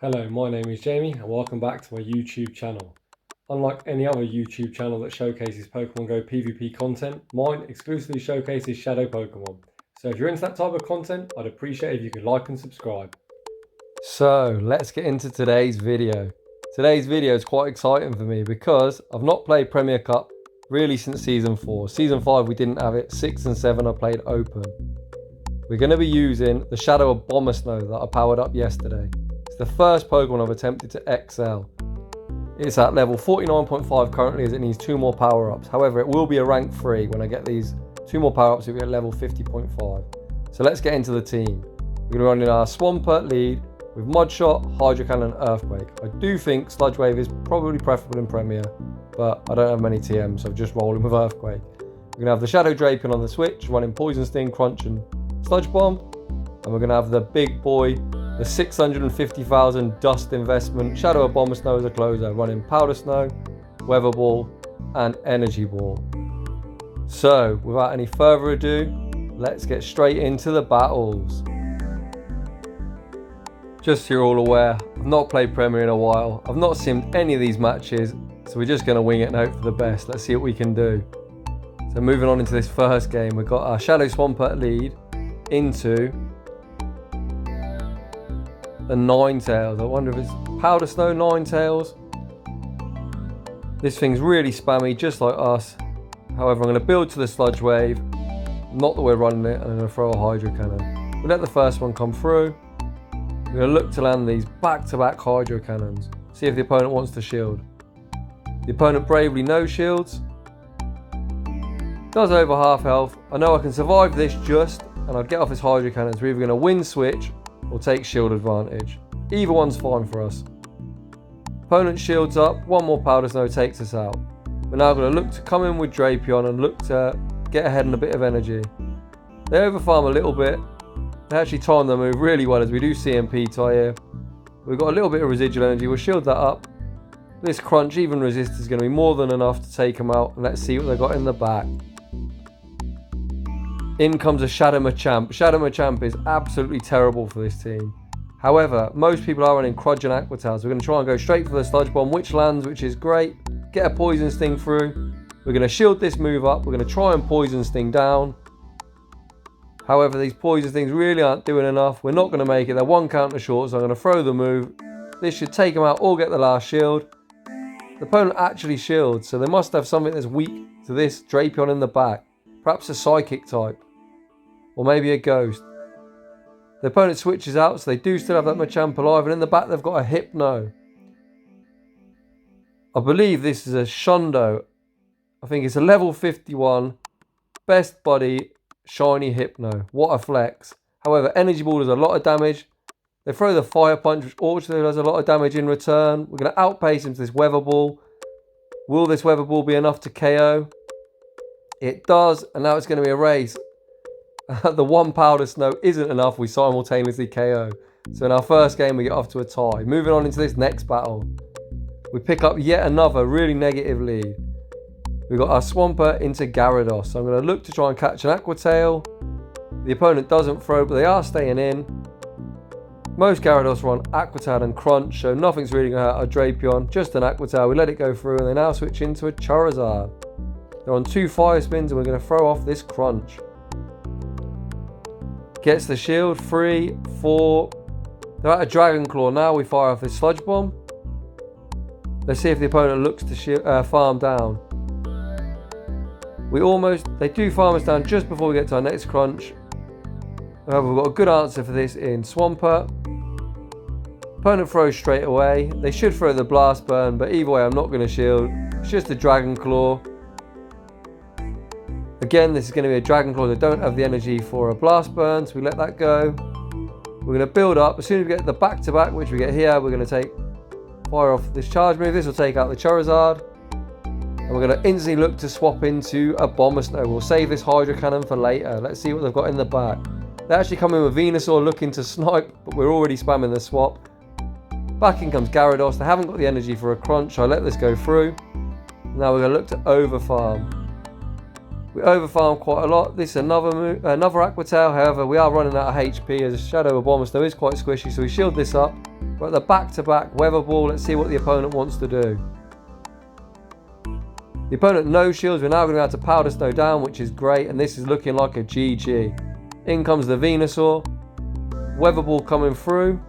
Hello, my name is Jamie and welcome back to my YouTube channel. Unlike any other YouTube channel that showcases Pokemon Go PvP content, mine exclusively showcases Shadow Pokemon. So if you're into that type of content, I'd appreciate if you could like and subscribe. So let's get into today's video. Today's video is quite exciting for me because I've not played Premier Cup really since Season 4. Season 5 we didn't have it, 6 and 7 I played Open. We're going to be using the Shadow Abomasnow that I powered up yesterday. It's the first Pokemon I've attempted to excel. It's at level 49.5 currently as it needs 2 more power-ups. However, it will be a rank 3 when I get these 2 more power-ups, it'll be at level 50.5. So let's get into the team. We're going to run in our Swampert lead with Mudshot, Hydro Cannon and Earthquake. I do think Sludge Wave is probably preferable in Premier, but I don't have many TMs, so I'm just rolling with Earthquake. We're going to have the Shadow Drapion on the switch, running Poison Sting, Crunch and Sludge Bomb. And we're going to have the big boy, the 650,000 dust investment, Shadow Abomasnow as a closer, running Powder Snow, Weather Ball and Energy Ball. So, without any further ado, let's get straight into the battles. Just so you're all aware, I've not played Premier in a while. I've not simmed any of these matches, so we're just going to wing it and hope for the best. Let's see what we can do. So moving on into this first game, we've got our Shadow Swampert lead into a Ninetales. I wonder if it's Powder Snow Ninetales. This thing's really spammy, just like us. However, I'm going to build to the Sludge Wave. Not that we're running it, and I'm going to throw a Hydro Cannon. We'll let the first one come through. We're going to look to land these back-to-back Hydro Cannons. See if the opponent wants to shield. The opponent bravely no shields. Does over half health. I know I can survive this just, and I'd get off his Hydro Cannons. We're either going to win switch or take shield advantage. Either one's fine for us. Opponent shields up, 1 more Powder Snow takes us out. We're now going to look to come in with Drapion and look to get ahead in a bit of energy. They overfarm a little bit. They actually time the move really well as we do CMP tie here. We've got a little bit of residual energy, we'll shield that up. This Crunch, even resist, is going to be more than enough to take them out. And let's see what they've got in the back. In comes a Shadow Machamp. Shadow Machamp is absolutely terrible for this team. However, most people are running Crudge and Aqua Tail, so we're going to try and go straight for the Sludge Bomb, which lands, which is great. Get a Poison Sting through. We're going to shield this move up. We're going to try and Poison Sting down. However, these Poison Stings really aren't doing enough. We're not going to make it. They're 1 counter short, so I'm going to throw the move. This should take them out or get the last shield. The opponent actually shields, so they must have something that's weak to this Drapion in the back. Perhaps a Psychic type. Or maybe a Ghost. The opponent switches out, so they do still have that Machamp alive. And in the back, they've got a Hypno. I believe this is a Shundo. I think it's a level 51. Best Buddy, Shiny Hypno. What a flex. However, Energy Ball does a lot of damage. They throw the Fire Punch, which also does a lot of damage in return. We're going to outpace him to this Weather Ball. Will this Weather Ball be enough to KO? It does, and now it's going to be a race. The 1 Powder Snow isn't enough, we simultaneously KO. So in our first game we get off to a tie. Moving on into this next battle. We pick up yet another really negative lead. We've got our Swampert into Gyarados. So I'm going to look to try and catch an Aqua Tail. The opponent doesn't throw, but they are staying in. Most Gyarados run Aqua Tail and Crunch, so nothing's really going to hurt our Drapion. Just an Aqua Tail, we let it go through, and they now switch into a Charizard. They're on 2 Fire Spins, and we're going to throw off this Crunch. Gets the shield, 3, 4. They're at a Dragon Claw. Now we fire off this Sludge Bomb. Let's see if the opponent looks to farm down. They do farm us down just before we get to our next Crunch. However, we've got a good answer for this in Swampert. Opponent throws straight away. They should throw the Blast Burn, but either way I'm not going to shield. It's just a Dragon Claw. Again, this is going to be a Dragon Claw that don't have the energy for a Blast Burn, so we let that go. We're going to build up. As soon as we get the back-to-back, which we get here, we're going to fire off this charge move. This will take out the Charizard. And we're going to instantly look to swap into a Abomasnow. We'll save this Hydro Cannon for later. Let's see what they've got in the back. They actually come in with Venusaur looking to snipe, but we're already spamming the swap. Back in comes Gyarados. They haven't got the energy for a Crunch, so I let this go through. Now we're going to look to over-farm. We overfarm quite a lot. This is another Aquatail. However, we are running out of HP as Shadow Abomasnow is quite squishy, so we shield this up. We're at the back-to-back Weather Ball. Let's see what the opponent wants to do. The opponent no shields. We're now going to be able to Powder Snow down, which is great, and this is looking like a GG. In comes the Venusaur. Weather Ball coming through.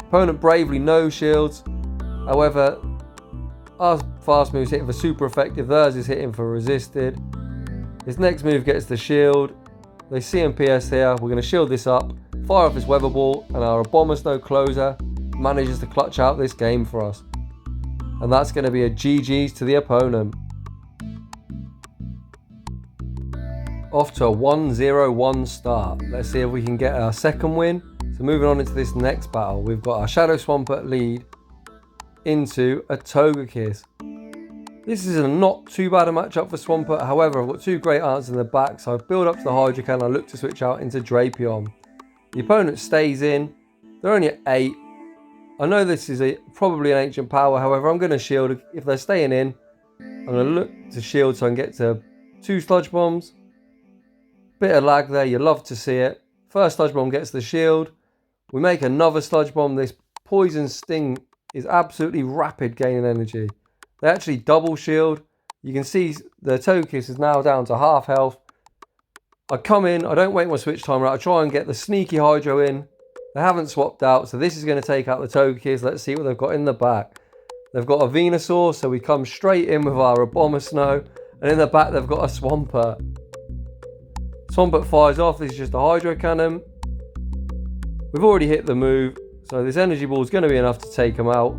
Opponent bravely no shields. However, our fast move's hitting for super effective. Theirs is hitting for resisted. His next move gets the shield. They CMPS here. We're going to shield this up. Fire off his Weather Ball, and our Abomasnow closer manages to clutch out this game for us. And that's going to be a GG's to the opponent. Off to a 1-0-1 start. Let's see if we can get our second win. So moving on into this next battle, we've got our Shadow Swampert lead into a Togekiss. This is a not too bad a matchup for Swampert. However, I've got two great answers in the back, so I build up to the Hydro Cannon. I look to switch out into Drapion. The opponent stays in. They're only at 8. I know this is probably an ancient power. However, I'm going to shield. If they're staying in, I'm going to look to shield so I can get to 2 Sludge Bombs. Bit of lag there. You love to see it. First Sludge Bomb gets the shield. We make another Sludge Bomb. This Poison Sting is absolutely rapid gaining energy. They actually double shield. You can see the Togekiss is now down to half health. I come in. I don't wait my switch timer out. I try and get the sneaky Hydro in. They haven't swapped out, so this is going to take out the Togekiss. Let's see what they've got in the back. They've got a Venusaur, so we come straight in with our Abomasnow. And in the back, they've got a Swampert. Swampert fires off. This is just a Hydro Cannon. We've already hit the move, so this Energy Ball is going to be enough to take them out.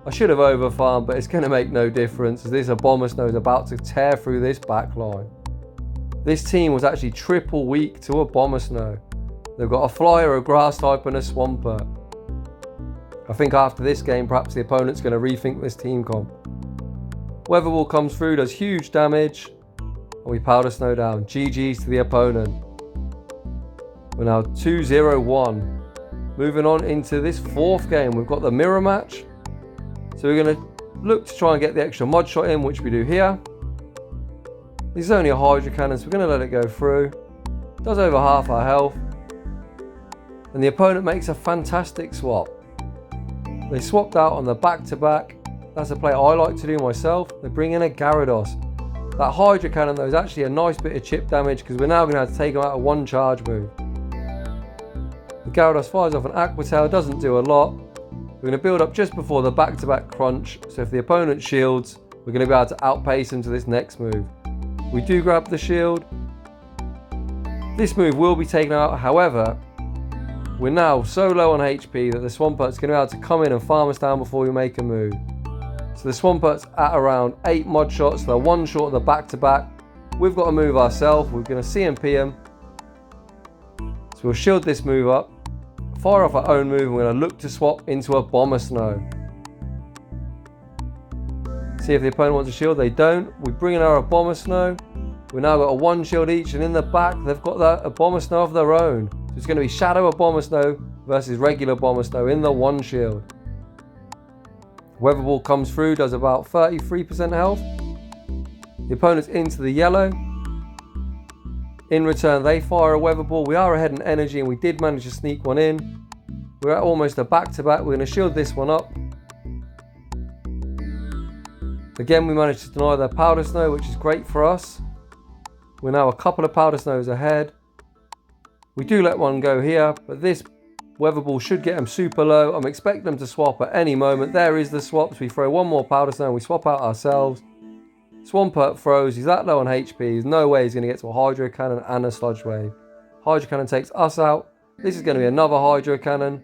I should have overfarmed, but it's going to make no difference as this Abomasnow is about to tear through this back line. This team was actually triple weak to Abomasnow. They've got a Flyer, a Grass type, and a Swampert. I think after this game, perhaps the opponent's going to rethink this team comp. Weather Ball comes through, does huge damage, and we Powder Snow down. GG's to the opponent. We're now 2-0-1. Moving on into this fourth game, we've got the mirror match. So we're going to look to try and get the extra mudshot in, which we do here. This is only a Hydro Cannon, so we're going to let it go through. Does over half our health. And the opponent makes a fantastic swap. They swapped out on the back-to-back. That's a play I like to do myself. They bring in a Gyarados. That Hydro Cannon though is actually a nice bit of chip damage because we're now going to have to take them out of one charge move. The Gyarados fires off an Aquatail, doesn't do a lot. We're going to build up just before the back-to-back crunch. So if the opponent shields, we're going to be able to outpace him to this next move. We do grab the shield. This move will be taken out. However, we're now so low on HP that the Swampert's going to be able to come in and farm us down before we make a move. So the Swampert's at around 8 mudshots. So they're one short of the back-to-back. We've got to move ourselves. We're going to CMP him. So we'll shield this move up. Fire off our own move. And we're going to look to swap into Abomasnow. See if the opponent wants a shield. They don't. We bring in our Abomasnow. We've now got a 1 shield each. And in the back, they've got that Abomasnow of their own. So it's going to be Shadow Abomasnow versus regular Abomasnow in the 1 shield. Weather Ball comes through, does about 33% health. The opponent's into the yellow. In return, they fire a Weather Ball. We are ahead in energy and we did manage to sneak one in. We're at almost a back-to-back. We're going to shield this one up. Again, we managed to deny their Powder Snow, which is great for us. We're now a couple of Powder Snows ahead. We do let one go here, but this Weather Ball should get them super low. I'm expecting them to swap at any moment. There is the swaps. We throw one more Powder Snow and we swap out ourselves. Swampert throws. He's that low on HP. There's no way he's going to get to a Hydro Cannon and a Sludge Wave. Hydro Cannon takes us out. This is going to be another Hydro Cannon.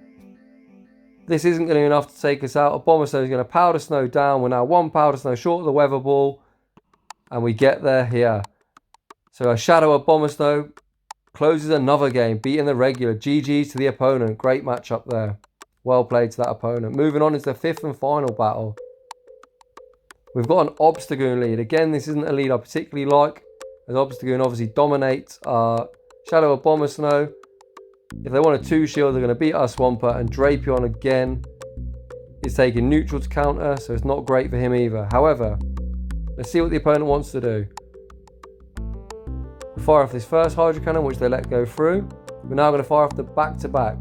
This isn't going to be enough to take us out. Abomasnow is going to Powder Snow down. We're now 1 Powder Snow short of the Weather Ball. And we get there here. So a Shadow Abomasnow closes another game, beating the regular. GG's to the opponent. Great matchup there. Well played to that opponent. Moving on into the 5th and final battle. We've got an Obstagoon lead. Again, this isn't a lead I particularly like, as Obstagoon obviously dominates our Shadow Abomasnow. If they want a 2 shield, they're going to beat our Swampert, and Drapion again is taking neutral to counter, so it's not great for him either. However, let's see what the opponent wants to do. Fire off this first hydro cannon, which they let go through. We're now going to fire off the back-to-back.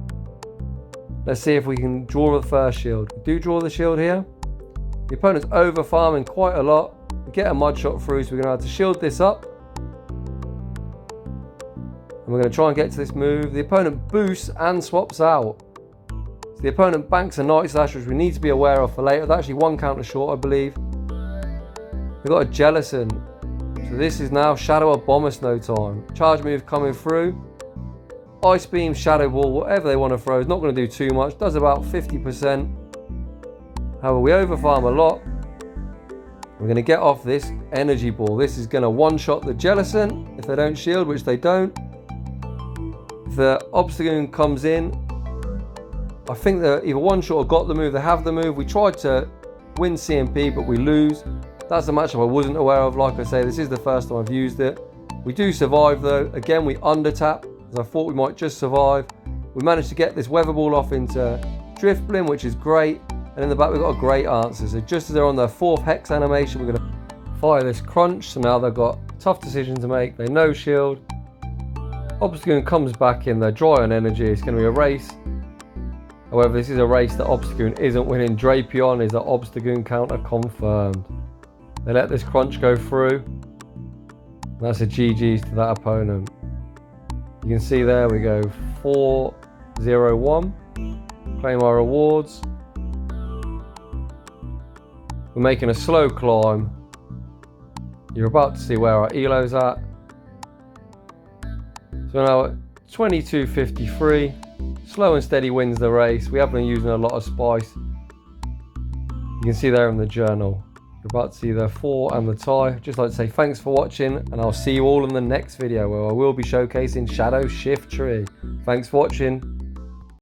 Let's see if we can draw the first shield. We do draw the shield here. The opponent's over farming quite a lot. We get a mudshot through, so we're going to have to shield this up. And we're going to try and get to this move. The opponent boosts and swaps out. So the opponent banks a Night Slash, which we need to be aware of for later. That's actually one counter short, I believe. We've got a Jellicent. So this is now Shadow Abomasnow time. Charge move coming through. Ice Beam, Shadow Ball, whatever they want to throw. It's not going to do too much. Does about 50%. However, we overfarm a lot. We're going to get off this Energy Ball. This is going to one-shot the Jellicent if they don't shield, which they don't. If the Obstagoon comes in, I think they're either one-shot or got the move. They have the move. We tried to win CMP, but we lose. That's a matchup I wasn't aware of. Like I say, this is the first time I've used it. We do survive though. Again, we under-tap, as I thought we might just survive. We managed to get this Weather Ball off into Drifblim, which is great. And in the back, we've got a great answer. So just as they're on their 4th Hex animation, we're going to fire this Crunch. So now they've got a tough decision to make. They no shield. Obstagoon comes back in. They're dry on energy. It's going to be a race. However, this is a race that Obstagoon isn't winning. Drapion is the Obstagoon counter confirmed. They let this Crunch go through. That's a GG's to that opponent. You can see there we go. 4-0-1. Claim our rewards. We're making a slow climb. You're about to see where our elo's at. So now at 22.53. Slow and steady wins the race. We have been using a lot of spice. You can see there in the journal. You're about to see the 4 and the tie. Just like to say thanks for watching, and I'll see you all in the next video where I will be showcasing Shadow Shift Tree. Thanks for watching.